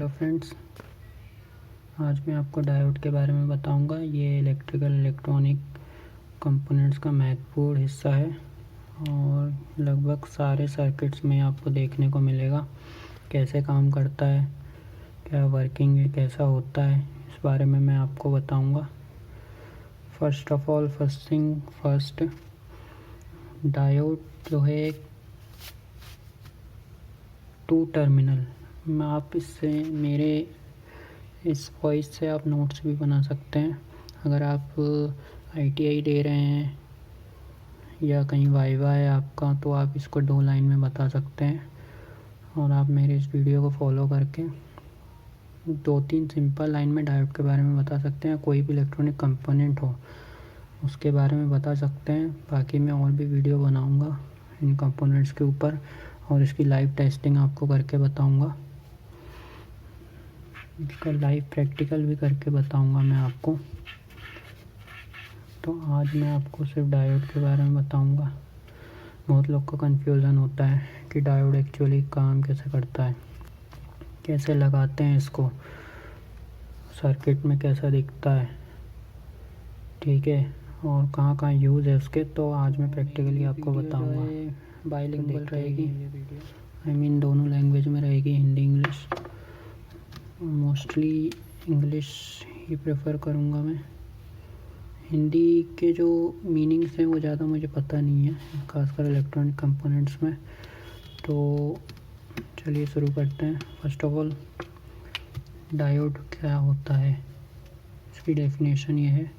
Hello friends, आज मैं आपको डायोड के बारे में बताऊंगा। ये इलेक्ट्रॉनिक कंपोनेंट्स का महत्वपूर्ण हिस्सा है और लगभग सारे सर्किट्स में आपको देखने को मिलेगा। कैसे काम करता है, क्या वर्किंग है, कैसा होता है, इस बारे में मैं आपको बताऊंगा। First of all first diode जो है एक 2 टर्मिनल, मैं आप इससे मेरे इस वॉइस से आप नोट्स भी बना सकते हैं। अगर आप ITI दे रहे हैं या कहीं वाइवा है आपका, तो आप इसको 2 लाइन में बता सकते हैं और आप मेरे इस वीडियो को फॉलो करके 2-3 सिंपल लाइन में डायोड के बारे में बता सकते हैं। कोई भी इलेक्ट्रॉनिक कंपोनेंट हो उसके बारे में बता सकते हैं। बाकी मैं और भी वीडियो बनाऊंगा इन कंपोनेंट्स के ऊपर और इसकी लाइव टेस्टिंग आपको करके बताऊंगा। इसका लाइव प्रैक्टिकल भी करके बताऊंगा मैं आपको। तो आज मैं आपको सिर्फ डायोड के बारे में बताऊंगा। बहुत लोग को कन्फ्यूज़न होता है कि डायोड एक्चुअली काम कैसे करता है, कैसे लगाते हैं इसको, सर्किट में कैसा दिखता है, ठीक है, और कहाँ कहाँ यूज़ है उसके। तो आज मैं प्रैक्टिकली आपको बताऊंगा। बाइलिंगुअल रहेगी, आई मीन दोनों लैंग्वेज में रहेगी, हिंदी इंग्लिश। मोस्टली इंग्लिश ही प्रेफर करूँगा मैं। हिंदी के जो मीनिंग्स हैं वो ज़्यादा मुझे पता नहीं है, खासकर इलेक्ट्रॉनिक कंपोनेंट्स में। तो चलिए शुरू करते हैं। फर्स्ट ऑफ ऑल डायोड क्या होता है, इसकी डेफिनेशन ये है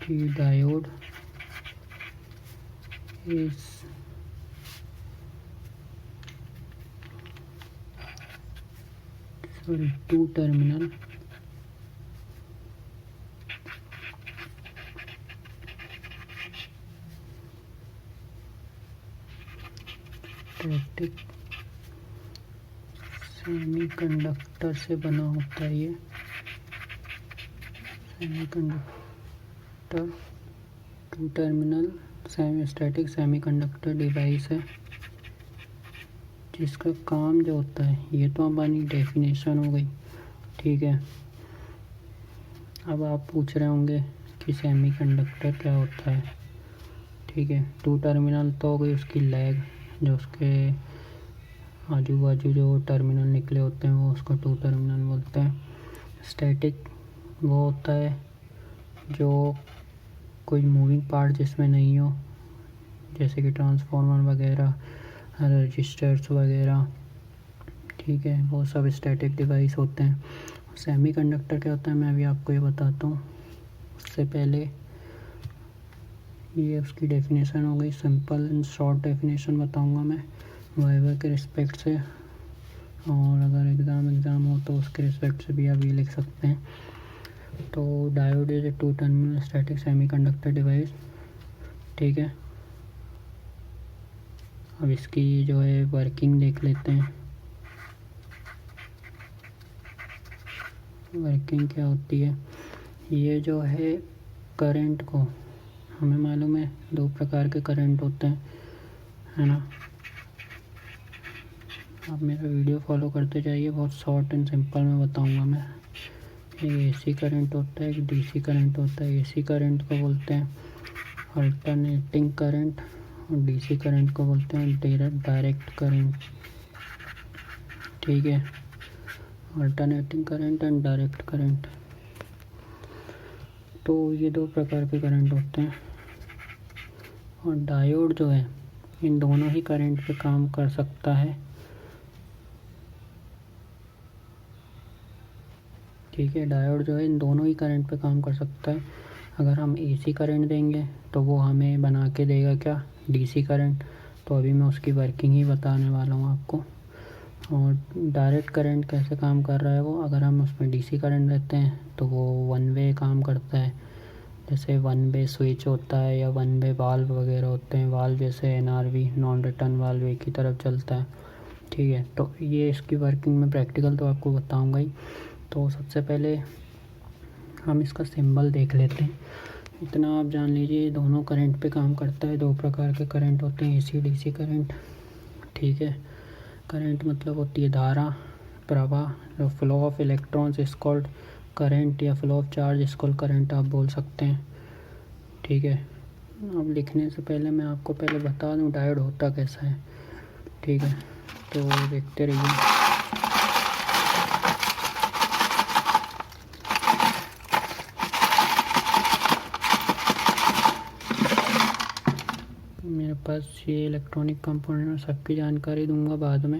कि diode is two terminal static semiconductor से बना होता है। ये semiconductor 2 terminal static semiconductor device है जिसका काम जो होता है, ये तो हमारी डेफिनेशन हो गई, ठीक है। अब आप पूछ रहे होंगे कि सेमीकंडक्टर क्या होता है, ठीक है। 2 टर्मिनल तो हो गई उसकी लैग, जो उसके आजू बाजू जो टर्मिनल निकले होते हैं वो उसको 2 टर्मिनल बोलते हैं। स्टैटिक वो होता है जो कोई मूविंग पार्ट जिसमें नहीं हो, जैसे कि ट्रांसफार्मर वगैरह, रजिस्टर्स वगैरह, ठीक है, वो सब स्टैटिक डिवाइस होते हैं। सेमीकंडक्टर क्या होता है मैं अभी आपको ये बताता हूँ। उससे पहले ये उसकी डेफिनेशन हो गई, सिंपल एंड शॉर्ट डेफिनेशन बताऊंगा मैं वाइवा के रिस्पेक्ट से, और अगर एग्ज़ाम हो तो उसके रिस्पेक्ट से भी आप ये लिख सकते हैं। तो diode is a 2 terminal static semiconductor device, ठीक है। अब इसकी जो है वर्किंग देख लेते हैं। वर्किंग क्या होती है, ये जो है करंट को, हमें मालूम है 2 प्रकार के करंट होते हैं, है ना। आप मेरा वीडियो फॉलो करते जाइए, बहुत शॉर्ट एंड सिंपल में बताऊंगा मैं। एक AC करंट होता है, एक DC करंट होता है। AC करंट को बोलते हैं अल्टरनेटिंग करंट और DC करंट को बोलते हैं डायरेक्ट करंट, ठीक है। Alternating current and direct current, तो ये 2 प्रकार के करंट होते हैं। और डायोड जो है इन दोनों ही करंट पे काम कर सकता है, ठीक है। डायोड जो है इन दोनों ही करंट पे काम कर सकता है। अगर हम AC करंट देंगे तो वो हमें बना के देगा क्या, DC करंट। तो अभी मैं उसकी वर्किंग ही बताने वाला हूँ आपको। और डायरेक्ट करंट कैसे काम कर रहा है वो, अगर हम उसमें DC करंट देते हैं तो वो 1 वे काम करता है। जैसे 1 वे स्विच होता है या 1 वे वाल्व वगैरह होते हैं। वाल्व जैसे NRV, नॉन रिटर्न वाल्व, एक ही तरफ चलता है, ठीक है। तो ये इसकी वर्किंग में प्रैक्टिकल तो आपको बताऊंगा ही। तो सबसे पहले हम इसका सिंबल देख लेते हैं। इतना आप जान लीजिए, दोनों करंट पे काम करता है। 2 प्रकार के करंट होते हैं, AC DC करंट, ठीक है। करंट मतलब होती है धारा, प्रवाह, जो flow of electrons is called current, या flow of charge is called current आप बोल सकते हैं। ठीक है, अब लिखने से पहले मैं आपको पहले बता दूं डायोड होता कैसा है। ठीक है, तो देखते रहिए। मेरे पास ये इलेक्ट्रॉनिक कंपोनेंट और सबकी जानकारी दूंगा बाद में।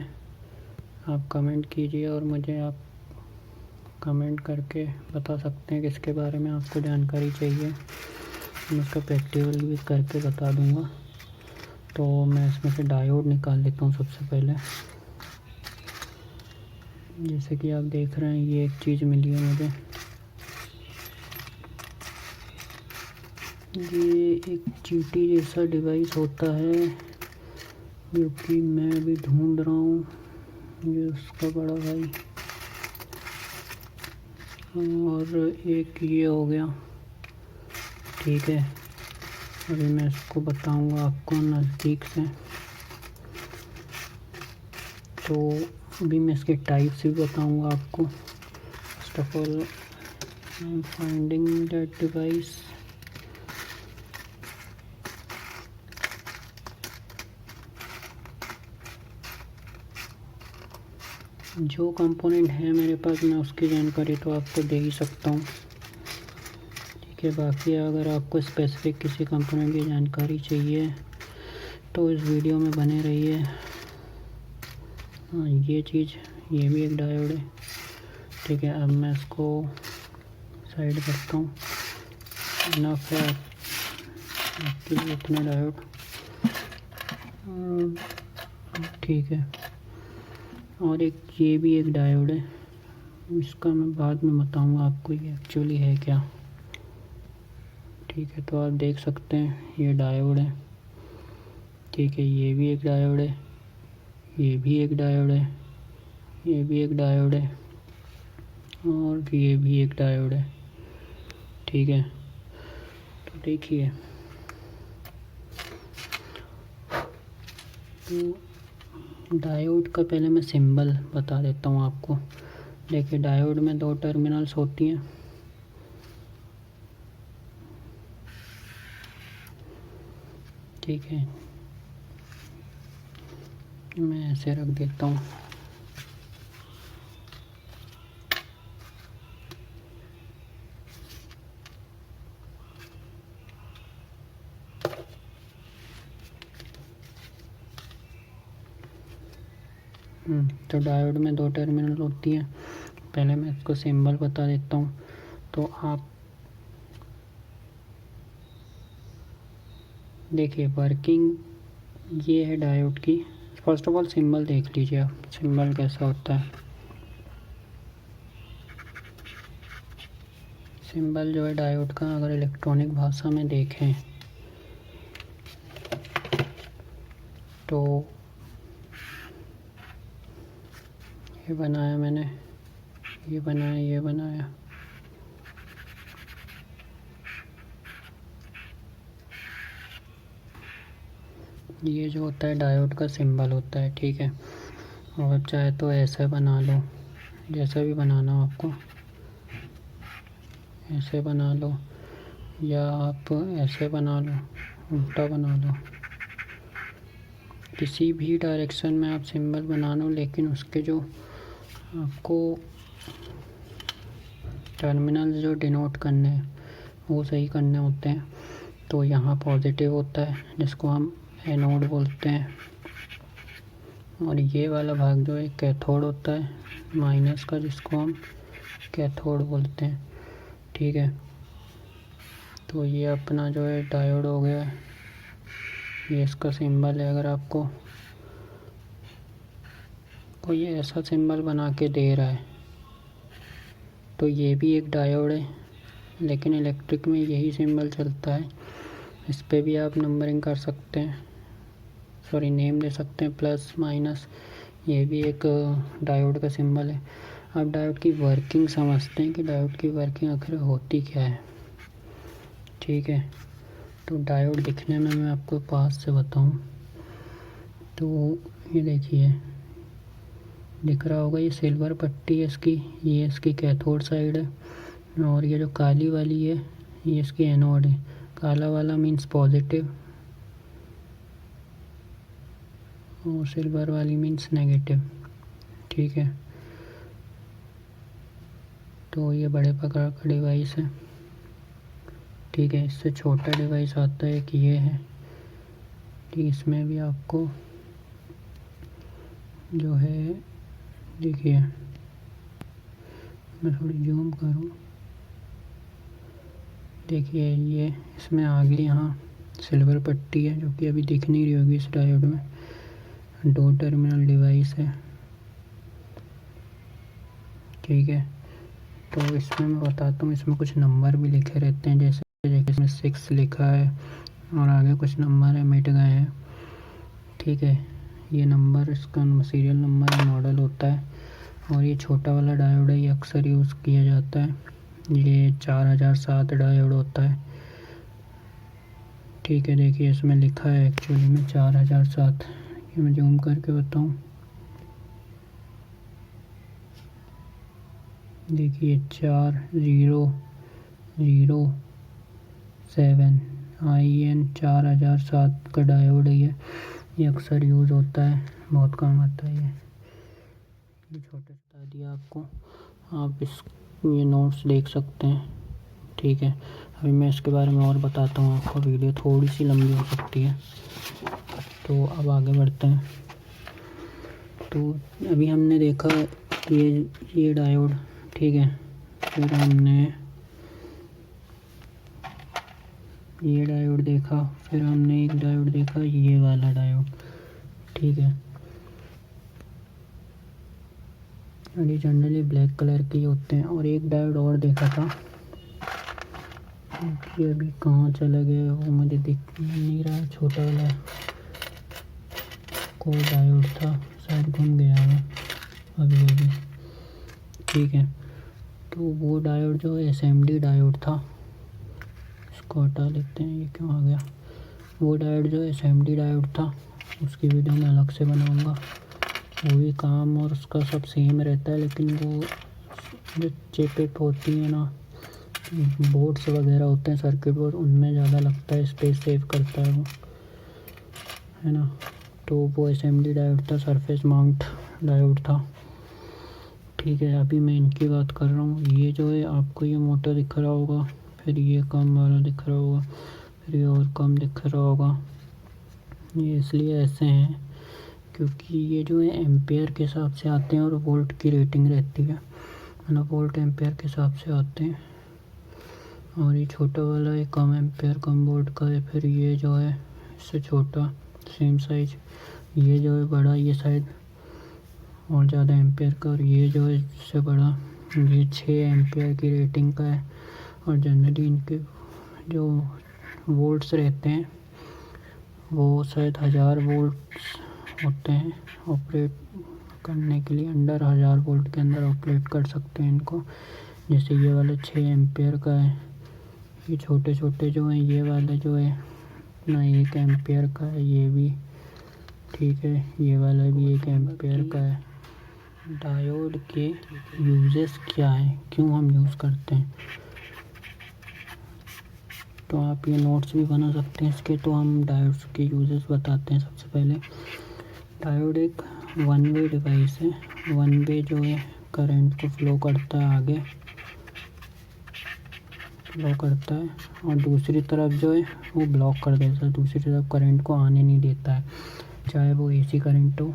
आप कमेंट कीजिए और मुझे आप कमेंट करके बता सकते हैं किसके बारे में आपको जानकारी चाहिए, मैं उसका प्रैक्टिकल भी करके बता दूंगा। तो मैं इसमें से डायोड निकाल लेता हूँ सबसे पहले। जैसे कि आप देख रहे हैं ये एक चीज़ मिली है मुझे, ये एक चीटी जैसा डिवाइस होता है जो कि मैं अभी ढूंढ रहा हूँ, ये उसका बड़ा भाई। और एक ये हो गया। ठीक है, अभी मैं इसको बताऊंगा आपको नज़दीक से। तो अभी मैं इसके टाइप से भी बताऊंगा आपको। First of all I am finding that device. जो कंपोनेंट है मेरे पास मैं उसकी जानकारी तो आपको दे ही सकता हूँ। ठीक है, बाकी अगर आपको स्पेसिफिक किसी कंपोनेंट की जानकारी चाहिए तो इस वीडियो में बने रहिए। हाँ, ये चीज़, ये भी एक डायोड है। ठीक है, अब मैं इसको साइड करता हूँ। इनफ है आपके लिए इतने डायोड। ठीक है, और एक ये भी एक डायोड है, इसका मैं बाद में बताऊंगा आपको ये एक्चुअली है क्या। ठीक है, तो आप देख सकते हैं ये डायोड है। ठीक है, ये भी एक डायोड है, ये भी एक डायोड है, ये भी एक डायोड है, और ये भी एक डायोड है। ठीक है, तो देखिए, तो डायोड का पहले मैं सिंबल बता देता हूँ आपको। देखिए, डायोड में दो टर्मिनल्स होती हैं। ठीक है, मैं ऐसे रख देता हूँ। तो डायोड में दो टर्मिनल होती हैं। पहले मैं इसको सिंबल बता देता हूँ। तो आप देखिए, वर्किंग ये है डायोड की। फर्स्ट ऑफ ऑल सिंबल देख लीजिए आप, सिंबल कैसा होता है। सिंबल जो है डायोड का, अगर इलेक्ट्रॉनिक भाषा में देखें तो ये बनाया मैंने, ये बनाया, ये बनाया। ये जो होता है डायोड का सिंबल होता है। ठीक है, और चाहे तो ऐसे बना लो, जैसा भी बनाना हो आपको, ऐसे बना लो, या आप ऐसे बना लो, उल्टा बना लो, किसी भी डायरेक्शन में आप सिंबल बना लो, लेकिन उसके जो आपको टर्मिनल जो डिनोट करने हैं वो सही करने होते हैं। तो यहाँ पॉजिटिव होता है जिसको हम एनोड बोलते हैं, और ये वाला भाग जो है कैथोड होता है, माइनस का, जिसको हम कैथोड बोलते हैं। ठीक है, तो ये अपना जो है डायोड हो गया, ये इसका सिंबल है। अगर आपको कोई ऐसा सिंबल बना के दे रहा है तो ये भी एक डायोड है, लेकिन इलेक्ट्रिक में यही सिंबल चलता है। इस पे भी आप नंबरिंग कर सकते हैं, सॉरी नेम दे सकते हैं, प्लस माइनस। ये भी एक डायोड का सिंबल है। अब डायोड की वर्किंग समझते हैं कि डायोड की वर्किंग आखिर होती क्या है। ठीक है, तो डायोड दिखने में मैं आपको पास से बताऊं तो ये देखिए, दिख रहा होगा, ये सिल्वर पट्टी है इसकी, ये इसकी कैथोड साइड है और ये जो काली वाली है ये इसकी एनोड है। काला वाला मीन्स पॉजिटिव और सिल्वर वाली मीन्स नेगेटिव। ठीक है, तो ये बड़े प्रकार का डिवाइस है। ठीक है, इससे छोटा डिवाइस आता है कि ये है, ठीक, इसमें भी आपको जो है, देखिए मैं थोड़ी जूम करूँ, देखिए ये इसमें आगे यहाँ सिल्वर पट्टी है जो कि अभी दिख नहीं रही होगी इस डायोड में। 2 टर्मिनल डिवाइस है। ठीक है, तो इसमें मैं बताता हूँ, इसमें कुछ नंबर भी लिखे रहते हैं, जैसे इसमें 6 लिखा है और आगे कुछ नंबर है मिट गए हैं। ठीक है, ये नंबर इसका सीरियल नंबर है, मॉडल होता है। और ये छोटा वाला डायोड है, ये अक्सर यूज़ किया जाता है, ये 4007 डायोड होता है। ठीक है, देखिए इसमें लिखा है एक्चुअली में 4007, ये मैं जूम करके बताऊँ, देखिए 4007 IN 4007 का डायोड है ये अक्सर यूज़ होता है, बहुत काम आता है ये छोटे बता दिया आपको, आप ये नोट्स देख सकते हैं। ठीक है, अभी मैं इसके बारे में और बताता हूँ आपको, वीडियो थोड़ी सी लंबी हो सकती है, तो अब आगे बढ़ते हैं। तो अभी हमने देखा ये डायोड, ठीक है, फिर हमने ये डायोड देखा, फिर हमने एक डायोड देखा, ये वाला डायोड। ठीक है, और ये जनरली ब्लैक कलर के होते हैं। और एक डायोड और देखा था कि अभी कहाँ चला गया वो मुझे दिख नहीं रहा, छोटा वाला को डायोड था, शायद घूम गया है अभी। ठीक है, तो वो डायोड जो SMD डायोड था, इसको हटा लेते हैं, ये क्यों आ गया। वो डायोड जो SMD डायोड था उसकी वीडियो मैं अलग से बनाऊंगा, वो भी काम और उसका सब सेम रहता है, लेकिन वो जो चिप होती है ना, बोर्ड्स वगैरह होते हैं, सर्किट बोर्ड, उनमें ज़्यादा लगता है, स्पेस सेव करता है वो, है ना। तो वो SMD डायोड था, सरफेस माउंट डायोड था। ठीक है, अभी मैं इनकी बात कर रहा हूँ। ये जो है आपको ये मोटा दिख रहा होगा, फिर ये कम वाला दिख रहा होगा, फिर ये और कम दिख रहा होगा। ये इसलिए ऐसे हैं क्योंकि ये जो है एम्पेयर के हिसाब से आते हैं और वोल्ट की रेटिंग रहती है ना, वोल्ट एम्पेयर के हिसाब से आते हैं। और ये छोटा वाला है कम एम्पेयर कम वोल्ट का है, फिर ये जो है इससे छोटा सेम साइज, ये जो है बड़ा, ये शायद और ज़्यादा एम्पेयर का, और ये जो है इससे बड़ा, ये 6 एम्पेयर की रेटिंग का है। और जनरली इनके जो वोल्ट्स रहते हैं वो शायद 1000 वोल्ट्स होते हैं ऑपरेट करने के लिए, अंडर 1000 वोल्ट के अंदर ऑपरेट कर सकते हैं इनको। जैसे ये वाला 6 एम्पेयर का है, ये छोटे छोटे जो हैं, ये वाला जो है ना 1 एम्पेयर का है, ये भी ठीक है, ये वाला भी 1 एम्पेयर का है। डायोड के यूजेस क्या हैं, क्यों हम यूज़ करते हैं, तो आप ये नोट्स भी बना सकते हैं इसके। तो हम डायोड्स के यूजेस बताते हैं। सबसे पहले डायोड एक 1 वे डिवाइस है। 1 वे जो है करंट को फ्लो करता है, आगे फ्लो करता है, और दूसरी तरफ जो है वो ब्लॉक कर देता है, दूसरी तरफ करंट को आने नहीं देता है, चाहे वो AC करंट हो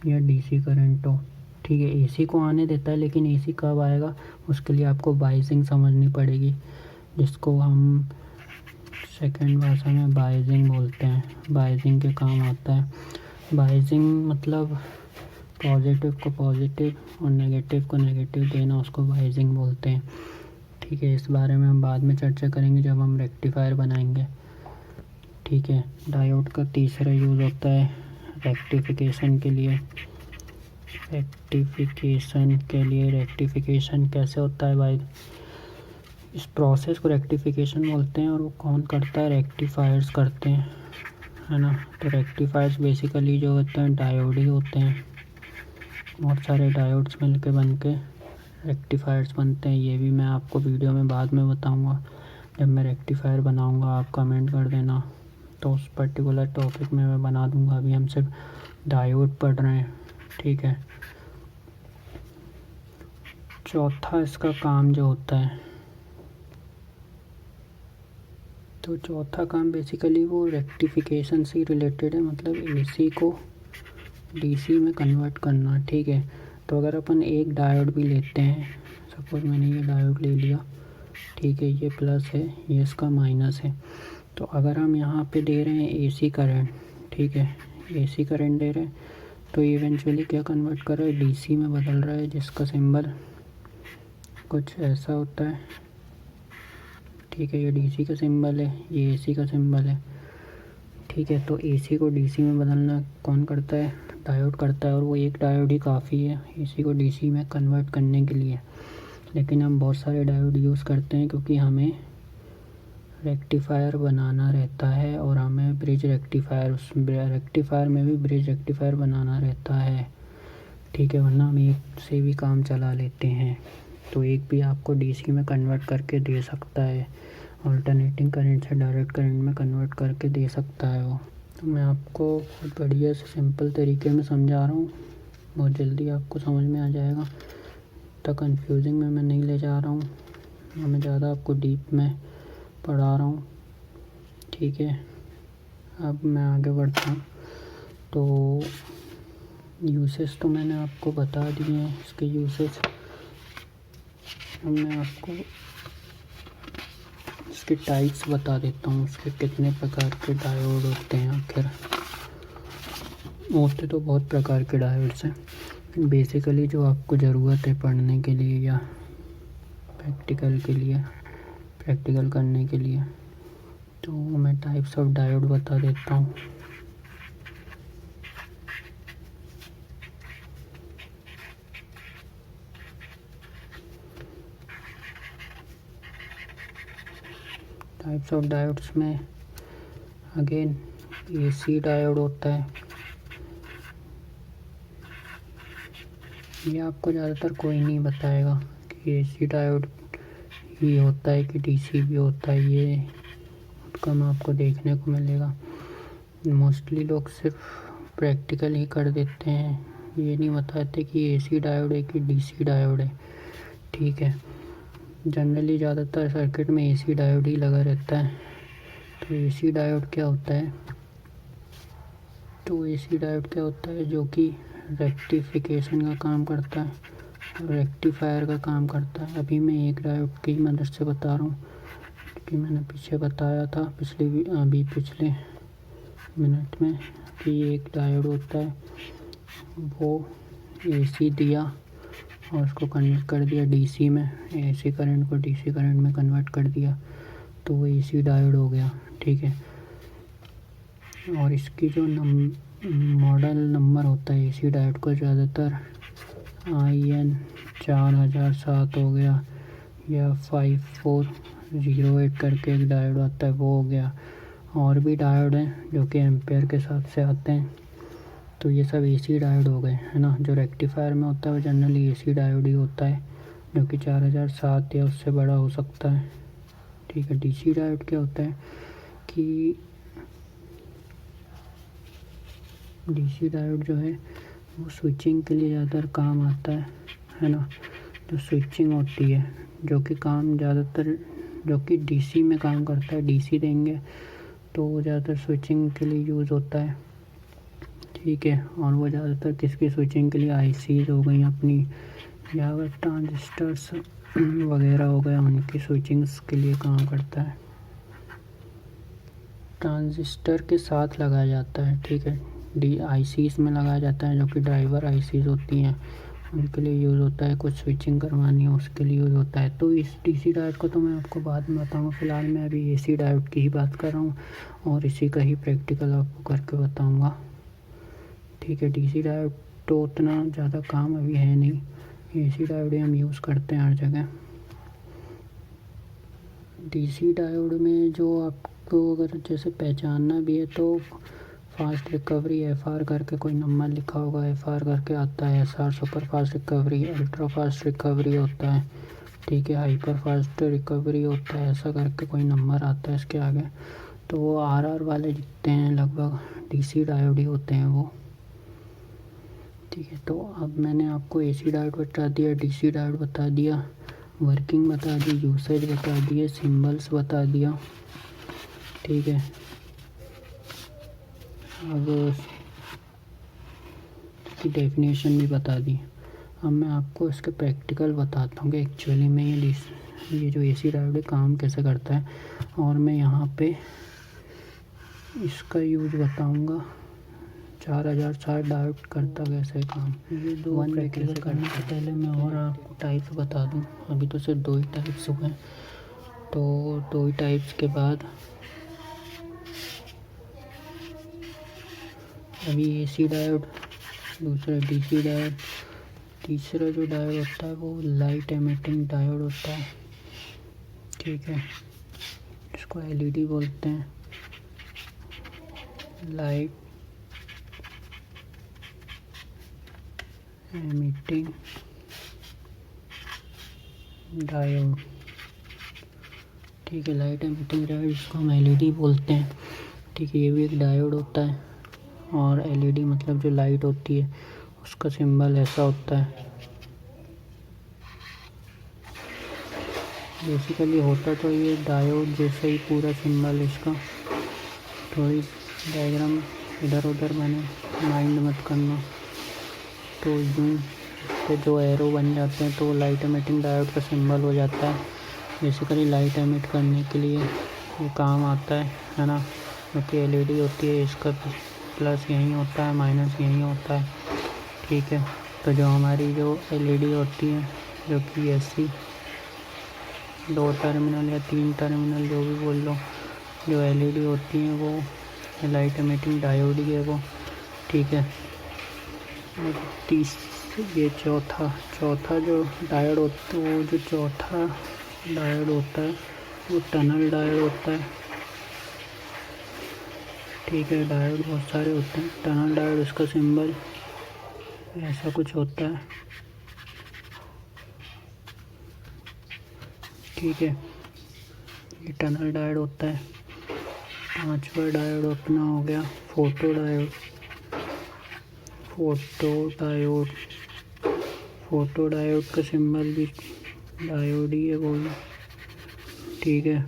या DC करंट हो। ठीक है, AC को आने देता है, लेकिन AC कब आएगा उसके लिए आपको बाइजिंग समझनी पड़ेगी, जिसको हम सेकंड भाषा में बाइजिंग बोलते हैं। बाइजिंग के काम आता है। बाइजिंग मतलब पॉजिटिव को पॉजिटिव और नेगेटिव को नेगेटिव देना, उसको बाइजिंग बोलते हैं। ठीक है, इस बारे में हम बाद में चर्चा करेंगे जब हम रेक्टिफायर बनाएंगे। ठीक है, डायोड का तीसरा यूज़ होता है रेक्टिफिकेशन के लिए। रेक्टिफिकेशन कैसे होता है भाई, इस प्रोसेस को रेक्टिफिकेशन बोलते हैं, और वो कौन करता है, रेक्टिफायर्स करते हैं। है ना। तो रेक्टिफायर्स बेसिकली जो होते हैं डायोड ही होते हैं, बहुत सारे डायोड्स मिलके बन के रेक्टिफायर्स बनते हैं। ये भी मैं आपको वीडियो में बाद में बताऊंगा, जब मैं रेक्टिफायर बनाऊंगा आप कमेंट कर देना, तो उस पर्टिकुलर टॉपिक में मैं बना दूंगा। अभी हम सिर्फ डायोड पढ़ रहे हैं, ठीक है। चौथा इसका काम जो होता है, तो चौथा काम बेसिकली वो रेक्टिफिकेशन से रिलेटेड है, मतलब एसी को डीसी में कन्वर्ट करना, ठीक है। तो अगर अपन एक डायोड भी लेते हैं, सपोज मैंने ये डायोड ले लिया, ठीक है, ये प्लस है, ये इसका माइनस है। तो अगर हम यहाँ पे दे रहे हैं एसी करंट, ठीक है, एसी करंट दे रहे हैं, तो इवेंचुअली क्या कन्वर्ट कर रहा है, डीसी में बदल रहा है, जिसका सिंबल कुछ ऐसा होता है, ठीक है। ये डीसी का सिंबल है, ये एसी का सिंबल है, ठीक है। तो एसी को डीसी में बदलना कौन करता है, डायोड करता है, और वो एक डायोड ही काफ़ी है एसी को डीसी में कन्वर्ट करने के लिए। लेकिन हम बहुत सारे डायोड यूज़ करते हैं क्योंकि हमें रेक्टिफायर बनाना रहता है, और हमें ब्रिज रेक्टिफायर, उस रेक्टिफायर में भी ब्रिज रेक्टिफायर बनाना रहता है, ठीक है, वरना हम एक से भी काम चला लेते हैं। तो एक भी आपको डीसी में कन्वर्ट करके दे सकता है, अल्टरनेटिंग करंट से डायरेक्ट करंट में कन्वर्ट करके दे सकता है वो। तो मैं आपको बहुत बढ़िया से सिंपल तरीके में समझा रहा हूँ, बहुत जल्दी आपको समझ में आ जाएगा। इतना कंफ्यूजिंग में मैं नहीं ले जा रहा हूँ, मैं ज़्यादा आपको डीप में पढ़ा रहा हूँ, ठीक है। अब मैं आगे बढ़ता हूँ। तो यूसेस तो मैंने आपको बता दिए हैं, इसके यूसेस। अब मैं आपको इसके टाइप्स बता देता हूँ, उसके कितने प्रकार के डायोड होते हैं। आखिर होते तो बहुत प्रकार के डायोड्स हैं, बेसिकली जो आपको ज़रूरत है पढ़ने के लिए या प्रैक्टिकल के लिए, प्रैक्टिकल करने के लिए। तो मैं टाइप्स ऑफ डायोड बता देता हूँ। टाइप्स ऑफ डायोड्स में अगेन एसी डायोड होता है, ये आपको ज़्यादातर कोई नहीं बताएगा कि एसी डायोड ही होता है कि डीसी भी होता है, ये कम आपको देखने को मिलेगा। मोस्टली लोग सिर्फ प्रैक्टिकल ही कर देते हैं, ये नहीं बताते कि एसी डायोड है कि डीसी डायोड है, ठीक है। जनरली ज़्यादातर सर्किट में एसी डायोड ही लगा रहता है। तो एसी डायोड क्या होता है, तो एसी डायोड क्या होता है, जो कि रेक्टिफिकेशन का काम करता है, रेक्टिफायर का काम करता है। अभी मैं एक डायोड की मदद से बता रहा हूँ, क्योंकि मैंने पीछे बताया था पिछले मिनट में कि एक डायोड होता है, वो एसी दिया और उसको कन्वर्ट कर दिया डीसी में, एसी करंट को डीसी करंट में कन्वर्ट कर दिया, तो वो एसी डायोड हो गया, ठीक है। और इसकी जो मॉडल नंबर होता है एसी डायोड को, ज़्यादातर IN 4007 हो गया, या 5408 करके एक डायोड आता है, वो हो गया। और भी डायोड हैं जो कि एम्पेयर के साथ से आते हैं। तो ये सब एसी डायोड हो गए, है ना। जो रेक्टिफायर में होता है वो जनरली एसी डायोड ही होता है, जो कि 4007 या उससे बड़ा हो सकता है, ठीक है। डीसी डायोड क्या होता है कि डीसी डायोड जो है वो स्विचिंग के लिए ज़्यादातर काम आता है ना। जो स्विचिंग होती है, जो कि काम ज़्यादातर, जो कि डीसी में काम करता है, डीसी देंगे तो वो ज़्यादातर स्विचिंग के लिए यूज़ होता है, ठीक है। और वो ज़्यादातर किसकी स्विचिंग के लिए, आईसीज हो गई अपनी, या अगर ट्रांजिस्टर्स वगैरह हो गया, उनकी स्विचिंग्स के लिए काम करता है। ट्रांजिस्टर के साथ लगाया जाता है, ठीक है। आईसीज में लगाया जाता है, जो कि ड्राइवर आईसीज होती हैं, उनके लिए यूज़ होता है। कुछ स्विचिंग करवानी है उसके लिए यूज़ होता है। तो इस डीसी डायोड को तो मैं आपको बाद में बताऊंगा, फ़िलहाल मैं अभी एसी डायोड की ही बात कर रहा हूँ, और इसी का ही प्रैक्टिकल आपको करके बताऊंगा, ठीक है। डीसी डायोड तो उतना ज़्यादा काम अभी है नहीं, एसी डायोड हम यूज़ करते हैं हर जगह। डीसी डायोड में जो आपको अगर जैसे पहचानना भी है, तो फास्ट रिकवरी FR करके कोई नंबर लिखा होगा, FR करके आता है। SR super fast recovery, ultra fast recovery होता है, ठीक है, हाइपर फास्ट रिकवरी होता है, ऐसा करके कोई नंबर आता है इसके आगे। तो वो RR वाले दिखते हैं, लगभग DC डायोड ही होते हैं वो, ठीक है। तो अब मैंने आपको AC डायोड बता दिया, DC डायोड बता दिया, वर्किंग बता दी, यूसेज बता दिए, सिंबल्स बता दिया, ठीक है। अब इसकी डेफिनेशन भी बता दी। अब मैं आपको इसके प्रैक्टिकल बताता हूँ कि एक्चुअली में ये जो AC डायोड काम कैसे करता है, और मैं यहाँ पे इसका यूज बताऊँगा 4060 डायोड करता कैसे काम। ये दो प्रैक्टिकल करने से पहले मैं और आपको टाइप्स बता दूँ। अभी तो सिर्फ 2 ही टाइप्स हुए हैं, तो 2 ही टाइप्स के बाद अभी AC डायोड, दूसरा DC डायोड, तीसरा जो डायोड होता है वो लाइट एमिटिंग डायोड होता है, ठीक है। इसको LED बोलते हैं, लाइट एमिटिंग डायोड, ठीक है। लाइट एमिटिंग डायोड इसको हम LED बोलते हैं, ठीक है। ये भी एक डायोड होता है, और LED मतलब जो लाइट होती है उसका सिंबल ऐसा होता है। बेसिकली होता तो ये डायोड जैसे ही पूरा सिंबल इसका, थोड़ी डायग्राम इधर उधर बने, माइंड मत करना। तो यूँ पे जो एरो बन जाते हैं तो लाइट एमिटिंग डायोड का सिंबल हो जाता है। बेसिकली लाइट एमिट करने के लिए ये काम आता है ना, क्योंकि LED होती है, इसका प्लस यहीं होता है, माइनस यहीं होता है, ठीक है। तो जो हमारी जो LED होती है, जो कि ऐसी 2 टर्मिनल या 3 टर्मिनल जो भी बोल लो, जो LED होती हैं वो लाइट एमिटिंग डायोड ही है वो, ठीक है। और ये चौथा जो डायोड होता है, वो जो चौथा डायोड होता है वो टनल डायोड होता है, ठीक है। डायोड बहुत सारे होते हैं। टनल डायोड, इसका सिंबल ऐसा कुछ होता है, ठीक है। ये टनल डायोड होता है। 5वां डायोड अपना हो गया फोटो डायोड। फोटो डायोड का सिंबल भी डायोड ही है वो भी, ठीक है।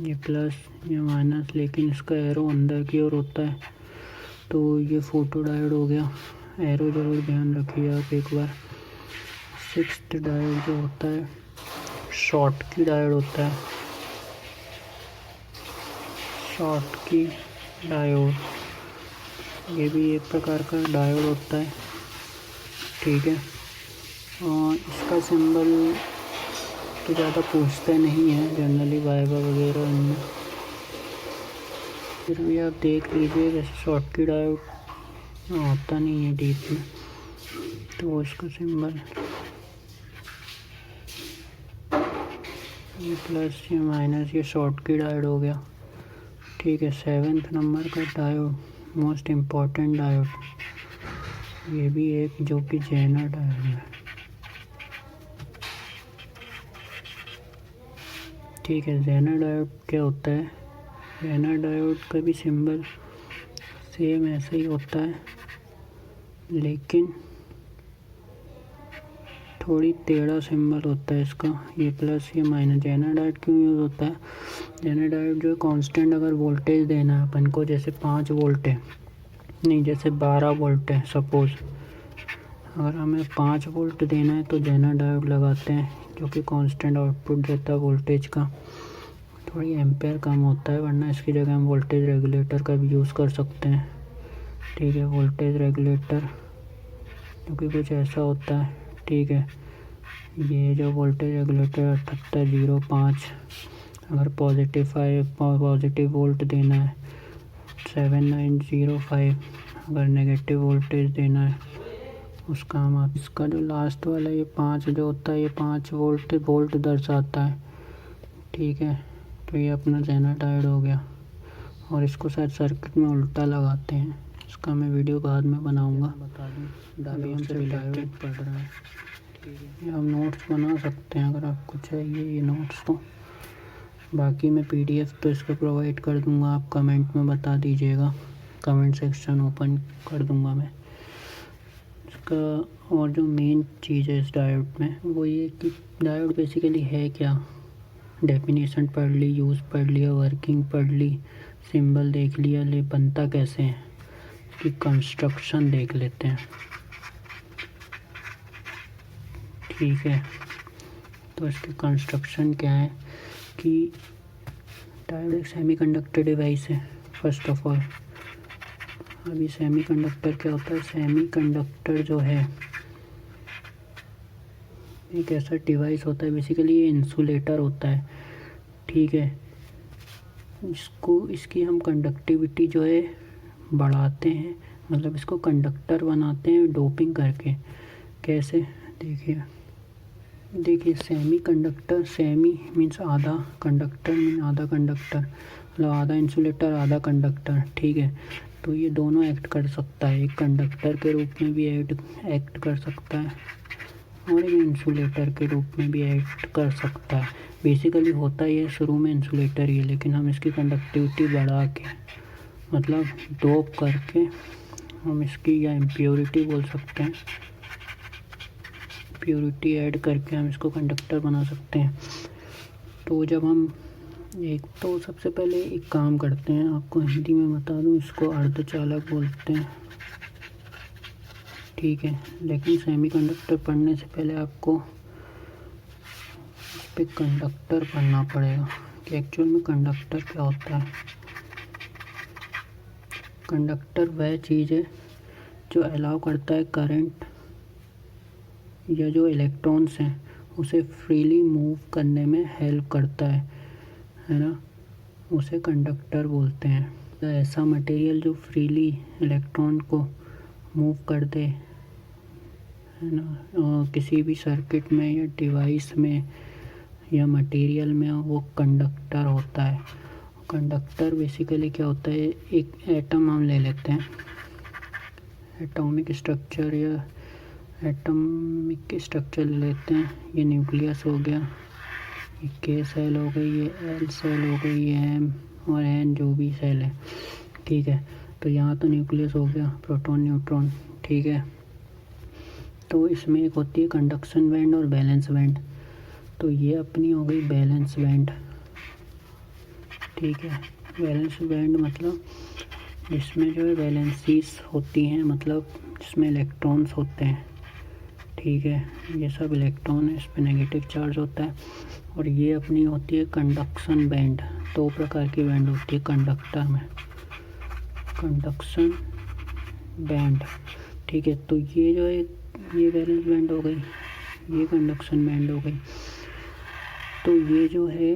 ये प्लस ये माइनस, लेकिन इसका एरो अंदर की ओर होता है, तो ये फोटो डायोड हो गया। एरो जरूर ध्यान रखिए आप एक बार। 6th डायोड जो होता है शॉर्टकी डायोड होता है, शॉर्टकी डायोड, ये भी एक प्रकार का डायोड होता है, ठीक है। और इसका सिंबल तो ज़्यादा पूछते नहीं है जनरली वाइवा वगैरह इनमें, फिर भी आप देख लीजिए। जैसे शॉर्टकी डायोड होता नहीं है डीप में, तो इसका सिंबल ये प्लस ये माइनस, ये शॉर्टकी डायोड हो गया, ठीक है। 7th नंबर का डायोड, मोस्ट इम्पॉर्टेंट डायोड, ये भी एक जो कि जेनर डायोड है, ठीक है। जेनर डायोड क्या होता है? जेनर डायोड का भी सिंबल सेम ऐसा ही होता है, लेकिन थोड़ी टेढ़ा सिंबल होता है इसका, ये प्लस ये माइनस। जेनर डायोड क्यों यूज़ होता है? जेनर डायोड जो है कांस्टेंट अगर वोल्टेज देना है अपन को, जैसे 5 वोल्ट है, नहीं जैसे 12 वोल्ट है सपोज़, अगर हमें 5 वोल्ट देना है तो जेनर डायोड लगाते हैं, जो कि कांस्टेंट आउटपुट देता है वोल्टेज का। थोड़ी एम्पेयर कम होता है, वरना इसकी जगह हम वोल्टेज रेगुलेटर का भी यूज़ कर सकते हैं, ठीक है। वोल्टेज रेगुलेटर जो कि कुछ ऐसा होता है, ठीक है। ये जो वोल्टेज रेगुलेटर 7805, अगर पॉजिटिव वोल्ट देना है 7905, अगर नेगेटिव वोल्टेज देना है उस काम आप। इसका जो लास्ट वाला ये 5 जो होता है, ये 5 वोल्ट दर्शाता है, ठीक है। तो ये अपना जेनर डायोड हो गया। और इसको शायद सर्किट में उल्टा लगाते हैं। इसका मैं वीडियो बाद में बनाऊंगा। बता दूँ डायोड से रिलेटेड पढ़ रहा है, ठीक है। हम नोट्स बना सकते हैं अगर आपको चाहिए ये नोट्स तो। बाकी मैं PDF तो इसका प्रोवाइड कर दूंगा, आप कमेंट में बता दीजिएगा, कमेंट सेक्शन ओपन कर दूंगा मैं इसका। और जो मेन चीज़ है इस डायोड में वो ये कि डायोड बेसिकली है क्या। डेफिनेशन पढ़ ली, यूज़ पढ़ लिया, वर्किंग पढ़ ली, सिंबल देख लिया, ले बनता कैसे है कि कंस्ट्रक्शन देख लेते हैं, ठीक है। तो इसकी कंस्ट्रक्शन क्या है कि डायोड एक सेमीकंडक्टर डिवाइस है फर्स्ट ऑफ ऑल। अभी सेमीकंडक्टर क्या होता है, सेमीकंडक्टर जो है एक ऐसा डिवाइस होता है, बेसिकली ये इंसुलेटर होता है, ठीक है। इसकी हम कंडक्टिविटी जो है बढ़ाते हैं, मतलब इसको कंडक्टर बनाते हैं डोपिंग करके। कैसे, देखिए सेमीकंडक्टर, सेमी मीन्स आधा, कंडक्टर मीन आधा कंडक्टर, मतलब आधा इंसुलेटर आधा कंडक्टर, ठीक है। तो ये दोनों एक्ट कर सकता है, एक कंडक्टर के रूप में भी एक्ट कर सकता है और एक इंसुलेटर के रूप में भी एक्ट कर सकता है। बेसिकली होता ये शुरू में इंसुलेटर ही है, लेकिन हम इसकी कंडक्टिविटी बढ़ा के, मतलब डोप करके हम इसकी, या इम्प्योरिटी बोल सकते हैं, प्योरिटी ऐड करके हम इसको कंडक्टर बना सकते हैं। तो जब हम तो सबसे पहले एक काम करते हैं, आपको हिंदी में बता दूं, इसको अर्धचालक बोलते हैं, ठीक है। लेकिन सेमीकंडक्टर पढ़ने से पहले आपको इस पे कंडक्टर पढ़ना पड़ेगा कि एक्चुअल में कंडक्टर क्या होता है। कंडक्टर वह चीज़ है जो अलाउ करता है करंट या जो इलेक्ट्रॉन्स हैं उसे फ्रीली मूव करने में हेल्प करता है ना, उसे कंडक्टर बोलते हैं। तो ऐसा मटेरियल जो फ्रीली इलेक्ट्रॉन को मूव कर दे, है ना, किसी भी सर्किट में या डिवाइस में या मटेरियल में, वो कंडक्टर होता है। कंडक्टर बेसिकली क्या होता है, एक एटम हम ले लेते हैं, एटॉमिक स्ट्रक्चर या एटॉमिक स्ट्रक्चर ले लेते हैं। ये न्यूक्लियस हो गया, ये K सेल हो गई, ये L सेल हो गई, ये M और N जो भी सेल है, ठीक है। तो यहाँ तो न्यूक्लियस हो गया, प्रोटॉन न्यूट्रॉन, ठीक है। तो इसमें एक होती है कंडक्शन बैंड और बैलेंस बैंड। तो ये अपनी हो गई बैलेंस बैंड, ठीक है। बैलेंस बैंड मतलब जिसमें जो है वैलेंसीज होती हैं, मतलब जिसमें इलेक्ट्रॉन्स होते हैं, ठीक है। ये सब इलेक्ट्रॉन है, इस पर नेगेटिव चार्ज होता है। और ये अपनी होती है कंडक्शन बैंड। दो प्रकार की बैंड होती है कंडक्टर में, कंडक्शन बैंड, ठीक है। तो ये जो है ये वैलेंस बैंड हो गई, ये कंडक्शन बैंड हो गई। तो ये जो है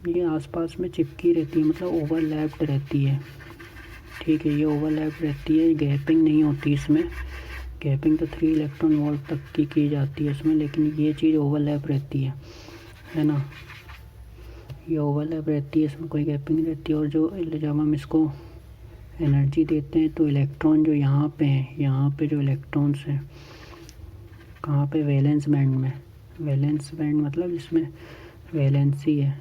ये आसपास में चिपकी रहती है, मतलब ओवरलैप्ड रहती है, ठीक है। ये ओवरलैप रहती है, गैपिंग नहीं होती इसमें। गैपिंग तो 3 इलेक्ट्रॉन वोल्ट तक की जाती है इसमें, लेकिन ये चीज़ ओवरलैप रहती है ना। ये ओवरलैप रहती है, इसमें कोई गैपिंग नहीं रहती। और जब हम इसको एनर्जी देते हैं तो इलेक्ट्रॉन जो यहाँ पे हैं, यहाँ पे जो इलेक्ट्रॉन्स हैं, कहाँ पे, वैलेंस बैंड में। वैलेंस बैंड मतलब जिसमें वैलेंसी है,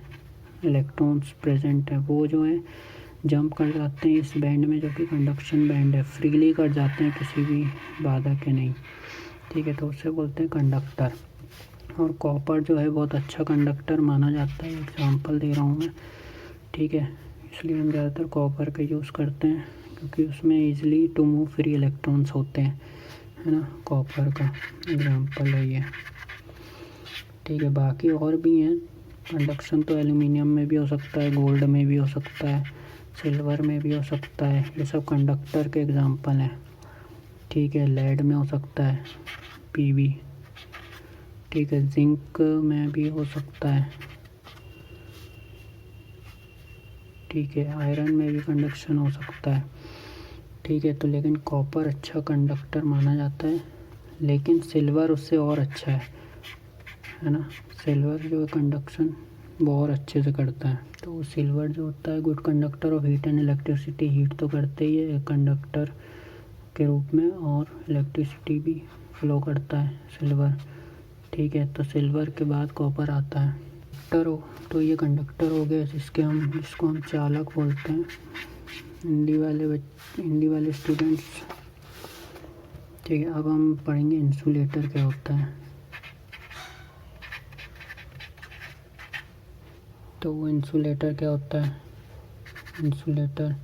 इलेक्ट्रॉन्स प्रेजेंट है, वो जो है जंप कर जाते हैं इस बैंड में, जो कि कंडक्शन बैंड है, फ्रीली कर जाते हैं किसी भी बाधा के नहीं, ठीक है। तो उससे बोलते हैं कंडक्टर। और कॉपर जो है बहुत अच्छा कंडक्टर माना जाता है, एग्जांपल दे रहा हूँ मैं, ठीक है। इसलिए हम ज़्यादातर कॉपर का यूज़ करते हैं, क्योंकि उसमें easily to move free electrons होते हैं, है ना। कॉपर का एग्जांपल है ये, ठीक है। बाकी और भी हैं कंडक्शन, तो एल्यूमिनियम में भी हो सकता है, गोल्ड में भी हो सकता है, सिल्वर में भी हो सकता है। ये सब कंडक्टर के एग्जांपल हैं, ठीक है। लेड में हो सकता है, Pb, ठीक है। जिंक में भी हो सकता है, ठीक है। आयरन में भी कंडक्शन हो सकता है, ठीक है। तो लेकिन कॉपर अच्छा कंडक्टर माना जाता है, लेकिन सिल्वर उससे और अच्छा है ना। सिल्वर जो है कंडक्शन बहुत अच्छे से करता है। तो सिल्वर जो होता है good conductor of heat and electricity, heat तो करते ही है कंडक्टर के रूप में और इलेक्ट्रिसिटी भी फ्लो करता है सिल्वर। ठीक है, तो सिल्वर के बाद कॉपर आता है। तो ये कंडक्टर हो गया जिसको हम चालक बोलते हैं, हिंदी वाले स्टूडेंट्स। ठीक है, अब हम पढ़ेंगे इंसुलेटर क्या होता है। तो इंसुलेटर क्या होता है? इंसुलेटर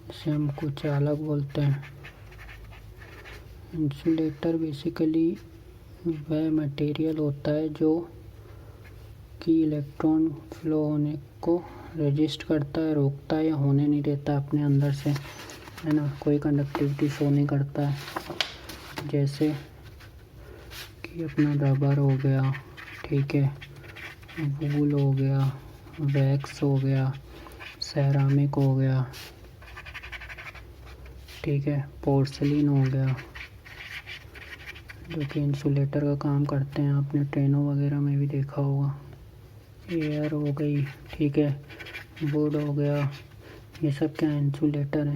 जिसे हम कुछ चालक बोलते हैं। इंसुलेटर बेसिकली वह मटेरियल होता है जो कि इलेक्ट्रॉन फ्लो होने को रेजिस्ट करता है, रोकता है या होने नहीं देता अपने अंदर से, है ना। कोई कंडक्टिविटी शो नहीं करता है, जैसे कि अपना रबर हो गया, ठीक है, वूल हो गया, वैक्स हो गया, सेरामिक हो गया, ठीक है, पोर्सलिन हो गया, जो कि इंसुलेटर का काम करते हैं। आपने ट्रेनों वगैरह में भी देखा होगा। एयर हो गई, ठीक है, वुड हो गया, ये सब क्या इंसुलेटर है।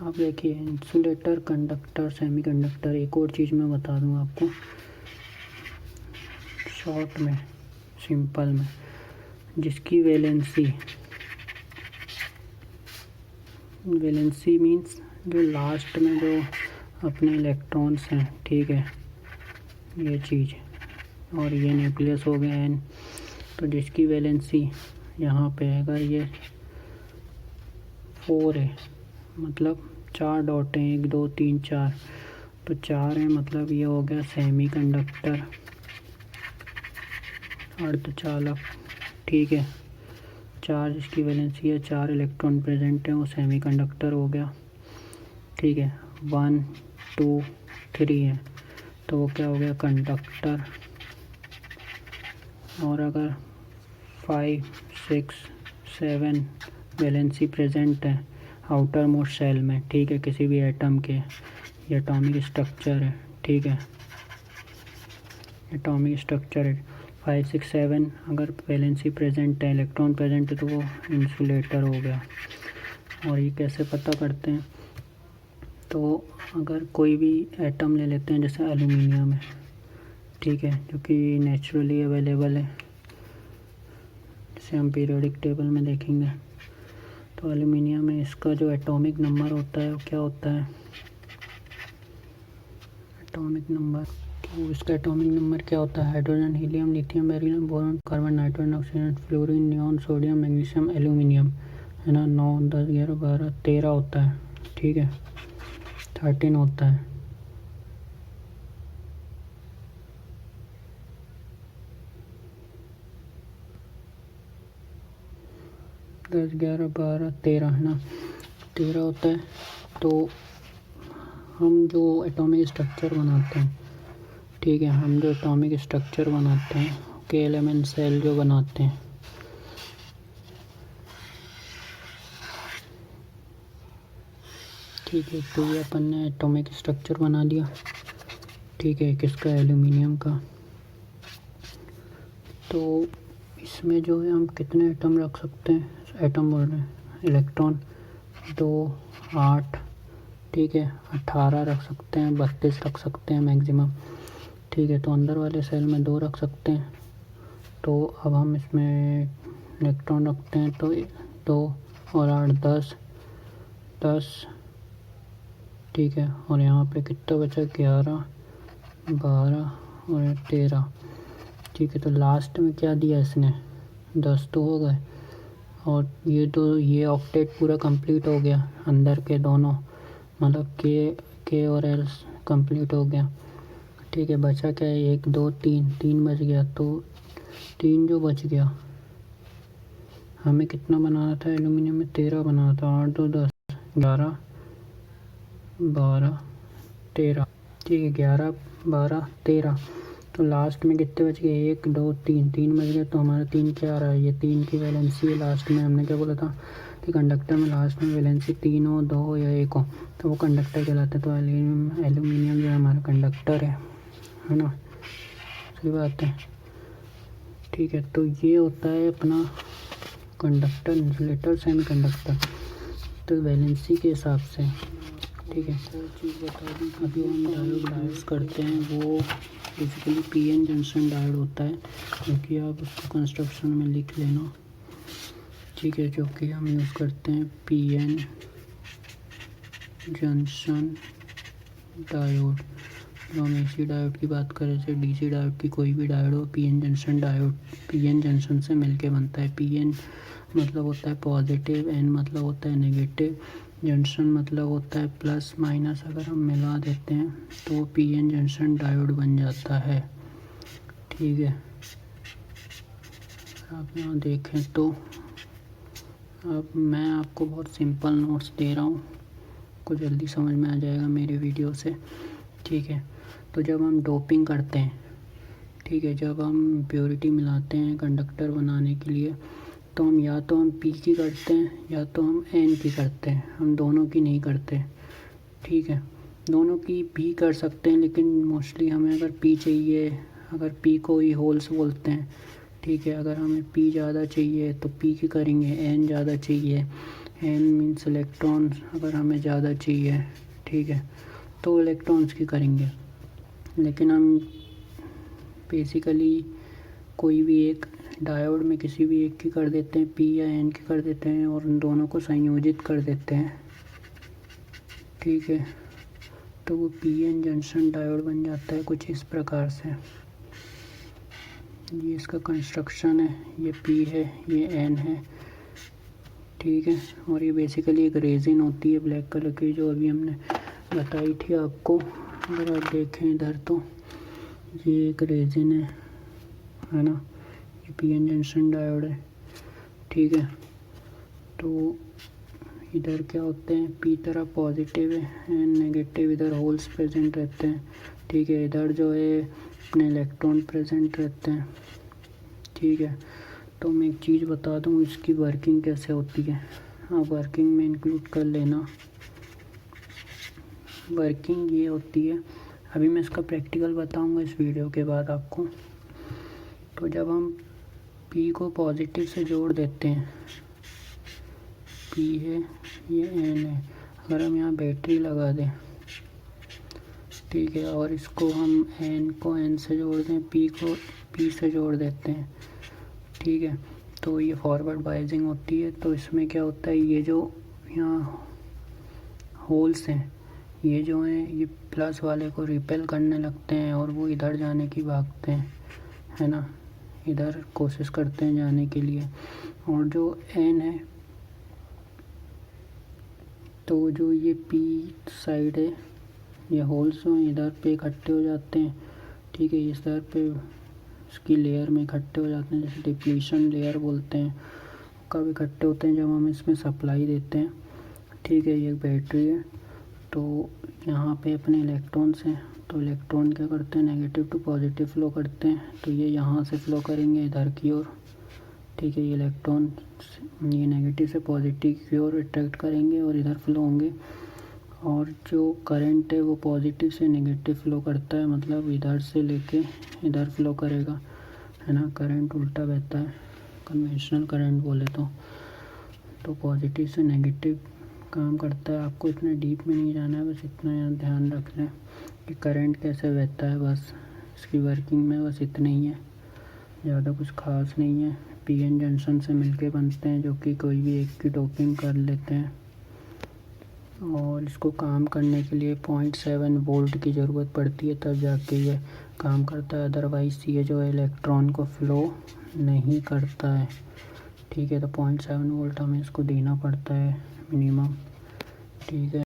आप देखिए इंसुलेटर, कंडक्टर, सेमीकंडक्टर। एक और चीज़ मैं बता दूं आपको शॉर्ट में, सिंपल में, जिसकी वैलेंसी मीन्स जो लास्ट में जो अपने इलेक्ट्रॉन्स हैं, ठीक है, ये चीज़, और ये न्यूक्लियस हो गया N। तो जिसकी वैलेंसी यहाँ पे अगर ये 4 है, मतलब 4 डॉट हैं, 1 2 3 4, तो 4 है, मतलब ये हो गया सेमीकंडक्टर, अर्धचालक। ठीक है, 4 जिसकी वैलेंसी है, 4 इलेक्ट्रॉन प्रेजेंट है, वो सेमीकंडक्टर हो गया। ठीक है, 1 2 3 है, तो वो क्या हो गया, कंडक्टर। और अगर 5 6 7 वैलेंसी प्रेजेंट है आउटर मोस्ट सेल में, ठीक है, किसी भी एटम के, ये एटॉमिक स्ट्रक्चर है, ठीक है, एटॉमिक स्ट्रक्चर है। 5 6 7 अगर वैलेंसी प्रेजेंट है, इलेक्ट्रॉन प्रेजेंट है, तो वो इंसुलेटर हो गया। और ये कैसे पता करते हैं? तो अगर कोई भी एटम ले लेते हैं, जैसे एल्युमिनियम है, ठीक है, जो कि नेचुरली अवेलेबल है, जिसे हम पीरियोडिक टेबल में देखेंगे। तो एल्युमिनियम में इसका जो एटॉमिक नंबर होता है वो क्या होता है, एटॉमिक नंबर। तो इसका एटॉमिक नंबर क्या होता है? Hydrogen, helium, lithium, beryllium, boron, carbon, nitrogen, oxygen, fluorine, neon, sodium, magnesium, aluminium, है ना। 9 10 11 12 13 होता है, ठीक है, 13 होता है। दस 11 12 13, है ना, 13 होता है। तो हम जो एटॉमिक स्ट्रक्चर बनाते हैं, ठीक है, हम जो एटॉमिक स्ट्रक्चर बनाते हैं, के एलिमेंट सेल जो बनाते हैं, ठीक है, तो ये अपन ने एटॉमिक स्ट्रक्चर बना दिया, ठीक है, किसका, एल्युमिनियम का। तो इसमें जो है हम कितने एटम रख सकते हैं, एटम बोल रहे हैं, इलेक्ट्रॉन 2 8, ठीक है, 18 रख सकते हैं, 32 रख सकते हैं मैक्सिमम, ठीक है। तो अंदर वाले सेल में 2 रख सकते हैं। तो अब हम इसमें इलेक्ट्रॉन रखते हैं, तो 2 और 8 10, ठीक है, और यहाँ पे कितना बचा, 11 12 और 13, ठीक है। तो लास्ट में क्या दिया इसने, 10 तो हो गए, और ये ऑक्टेट पूरा कंप्लीट हो गया, अंदर के दोनों, मतलब के और एल कंप्लीट हो गया, ठीक है। बचा क्या है, 1 2 3 बच गया। तो 3 जो बच गया, हमें कितना बनाना था, एल्युमिनियम में 13 बनाना था, 8 2 10 11 12 13, ठीक है, 11 12 13। तो लास्ट में कितने बच गए, 1 2 3 बच गए। तो हमारा 3 क्या आ रहा है, ये 3 की वैलेंसी है लास्ट में। हमने क्या बोला था कि कंडक्टर में लास्ट में वैलेंसी 3 हो, 2 हो या 1 हो, तो वो कंडक्टर कहलाता है। तो एल्युमिनियम जो है हमारा कंडक्टर है ना, सही बात है। ठीक है, तो ये होता है अपना कंडक्टर, इंसुलेटर, सेमी कंडक्टर, तो वैलेंसी के हिसाब से। ठीक है, और चीज़ बता दूँ, अभी हम डायोड यूज़ करते हैं वो बेसिकली पीएन जंक्शन डायोड होता है, क्योंकि आप उसको कंस्ट्रक्शन में लिख लेना। ठीक है, जो कि हम यूज़ करते हैं पीएन जंक्शन डायोड। जो हम एसी डायोड की बात करें, जैसे डीसी डायोड की कोई भी डायोड हो, PN junction diode PN junction से मिलके बनता है। पीएन मतलब होता है पॉजिटिव, एन मतलब होता है नेगेटिव, जंक्शन मतलब होता है प्लस माइनस। अगर हम मिला देते हैं तो पीएन जंक्शन डायोड बन जाता है। ठीक है, आप यहाँ देखें तो अब मैं आपको बहुत सिंपल नोट्स दे रहा हूँ, को जल्दी समझ में आ जाएगा मेरे वीडियो से। ठीक है, तो जब हम डोपिंग करते हैं, ठीक है, जब हम प्योरिटी मिलाते हैं कंडक्टर बनाने के लिए, तो हम या तो हम पी की करते हैं या तो हम एन की करते हैं, हम दोनों की नहीं करते। ठीक है, दोनों की भी कर सकते हैं, लेकिन मोस्टली हमें अगर पी चाहिए, अगर पी को ही होल्स बोलते हैं। ठीक है, अगर हमें पी ज़्यादा चाहिए तो पी की करेंगे, एन ज़्यादा चाहिए, एन मीन्स इलेक्ट्रॉन्स अगर हमें ज़्यादा चाहिए, ठीक है, तो इलेक्ट्रॉन्स की करेंगे। लेकिन हम बेसिकली कोई भी एक डायोड में किसी भी एक की कर देते हैं, पी या एन की कर देते हैं, और उन दोनों को संयोजित कर देते हैं। ठीक है, तो वो पीएन जंक्शन डायोड बन जाता है कुछ इस प्रकार से। ये इसका कंस्ट्रक्शन है, ये पी है, ये एन है। ठीक है, और ये बेसिकली एक रेजिन होती है ब्लैक कलर की, जो अभी हमने बताई थी आपको। अगर आप देखें इधर तो ये एक रेजिन है ना, ये पीएन जंक्शन डायोड है। ठीक है, तो इधर क्या होते हैं, पी तरफ पॉजिटिव है एंड नेगेटिव, इधर होल्स प्रेजेंट रहते हैं। ठीक है, इधर जो है अपने इलेक्ट्रॉन प्रेजेंट रहते हैं। ठीक है, तो मैं एक चीज़ बता दूं, इसकी वर्किंग कैसे होती है, आप वर्किंग में इंक्लूड कर लेना। वर्किंग ये होती है, अभी मैं इसका प्रैक्टिकल बताऊंगा इस वीडियो के बाद आपको। तो जब हम पी को पॉजिटिव से जोड़ देते हैं, पी है, ये एन है, अगर हम यहाँ बैटरी लगा दें, ठीक है, और इसको हम एन को एन से जोड़ दें, पी को पी से जोड़ देते हैं। ठीक है, तो ये फॉरवर्ड बाइजिंग होती है। तो इसमें क्या होता है, ये जो यहाँ होल्स हैं, ये जो हैं ये प्लस वाले को रिपेल करने लगते हैं और वो इधर जाने की भागते हैं, है ना, इधर कोशिश करते हैं जाने के लिए। और जो एन है, तो जो ये पी साइड है, ये होल्स हैं इधर पे इकट्ठे हो जाते हैं। ठीक है, इस तरह पे इसकी लेयर में इकट्ठे हो जाते हैं, जैसे डिप्लीशन लेयर बोलते हैं, कब इकट्ठे होते हैं, जब हम इसमें सप्लाई देते हैं। ठीक है, ये बैटरी है, तो यहाँ पे अपने इलेक्ट्रॉन्स हैं, तो इलेक्ट्रॉन क्या करते हैं, नेगेटिव टू पॉजिटिव फ्लो करते हैं, तो ये यहाँ से फ्लो करेंगे इधर की ओर। ठीक है, ये इलेक्ट्रॉन ये नेगेटिव से पॉजिटिव की ओर अट्रैक्ट करेंगे और इधर फ्लो होंगे। और जो करंट है वो पॉजिटिव से नेगेटिव फ्लो करता है, मतलब इधर से लेके इधर फ्लो करेगा, है ना, करंट उल्टा बहता है, कन्वेंशनल करंट बोले तो पॉजिटिव से नेगेटिव काम करता है। आपको इतना डीप में नहीं जाना है, बस इतना यहाँ ध्यान रख लें कि करंट कैसे बहता है, बस इसकी वर्किंग में बस इतना ही है, ज़्यादा कुछ खास नहीं है। पीएन जंक्शन से मिलके बनते हैं, जो कि कोई भी एक की डोपिंग कर लेते हैं, और इसको काम करने के लिए 0.7 वोल्ट की ज़रूरत पड़ती है, तब जाके ये काम करता है, अदरवाइज़ ये जो है इलेक्ट्रॉन को फ्लो नहीं करता है। ठीक है, तो 0.7 वोल्ट हमें इसको देना पड़ता है मिनिमम। ठीक है।